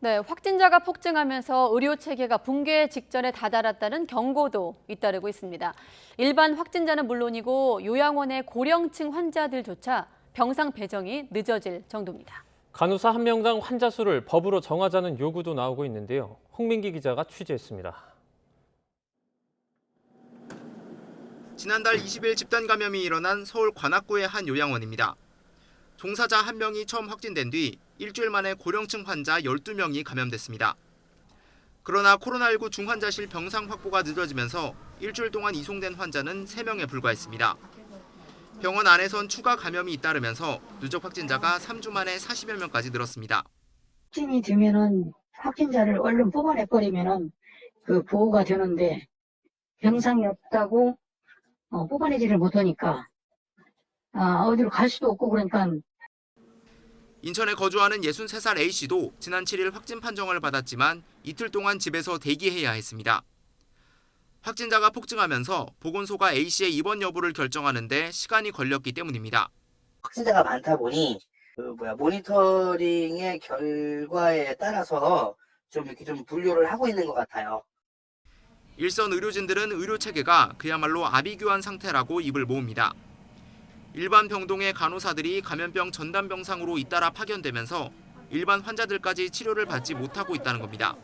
네, 확진자가 폭증하면서 의료 체계가 붕괴 직전에 다다랐다는 경고도 잇따르고 있습니다. 일반 확진자는 물론이고 요양원의 고령층 환자들조차 병상 배정이 늦어질 정도입니다. 간호사 한 명당 환자 수를 법으로 정하자는 요구도 나오고 있는데요. 홍민기 기자가 취재했습니다. 지난달 20일 집단 감염이 일어난 서울 관악구의 한 요양원입니다. 종사자 한 명이 처음 확진된 뒤 일주일 만에 고령층 환자 12명이 감염됐습니다. 그러나 코로나19 중환자실 병상 확보가 늦어지면서 일주일 동안 이송된 환자는 3명에 불과했습니다. 병원 안에선 추가 감염이 잇따르면서 누적 확진자가 3주 만에 40여 명까지 늘었습니다. 확진이 되면은 확진자를 얼른 뽑아내버리면은 그 보호가 되는데 병상이 없다고 뽑아내지를 못하니까 어디로 갈 수도 없고 그러니까. 인천에 거주하는 63살 A씨도 지난 7일 확진 판정을 받았지만 이틀 동안 집에서 대기해야 했습니다. 확진자가 폭증하면서 보건소가 A씨의 입원 여부를 결정하는 데 시간이 걸렸기 때문입니다. 확진자가 많다 보니 모니터링의 결과에 따라서 좀 이렇게 좀 분류를 하고 있는 것 같아요. 일선 의료진들은 의료 체계가 그야말로 아비규환 상태라고 입을 모읍니다. 일반 병동의 간호사들이 감염병 전담 병상으로 잇따라 파견되면서 일반 환자들까지 치료를 받지 못하고 있다는 겁니다.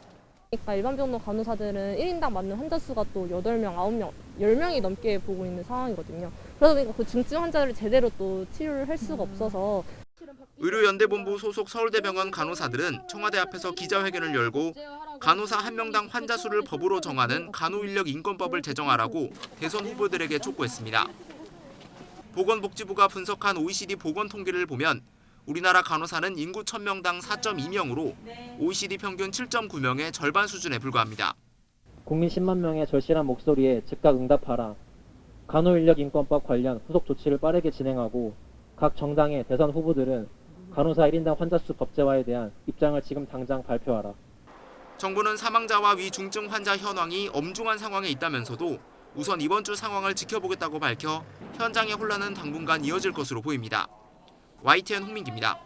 그러니까 일반 병동 간호사들은 1인당 맞는 환자 수가 또 8명, 9명, 10명이 넘게 보고 있는 상황이거든요. 그러다 보니까 그 중증 환자를 제대로 또 치료를 할 수가 없어서. 의료연대본부 소속 서울대병원 간호사들은 청와대 앞에서 기자회견을 열고 간호사 한 명당 환자 수를 법으로 정하는 간호인력인권법을 제정하라고 대선 후보들에게 촉구했습니다. 보건복지부가 분석한 OECD 보건 통계를 보면 우리나라 간호사는 인구 1000명당 4.2명으로 OECD 평균 7.9명의 절반 수준에 불과합니다. 국민 10만 명의 절실한 목소리에 즉각 응답하라. 간호인력인권법 관련 후속 조치를 빠르게 진행하고 각 정당의 대선 후보들은 간호사 1인당 환자 수 법제화에 대한 입장을 지금 당장 발표하라. 정부는 사망자와 위중증 환자 현황이 엄중한 상황에 있다면서도 우선 이번 주 상황을 지켜보겠다고 밝혀 현장의 혼란은 당분간 이어질 것으로 보입니다. YTN 홍민기입니다.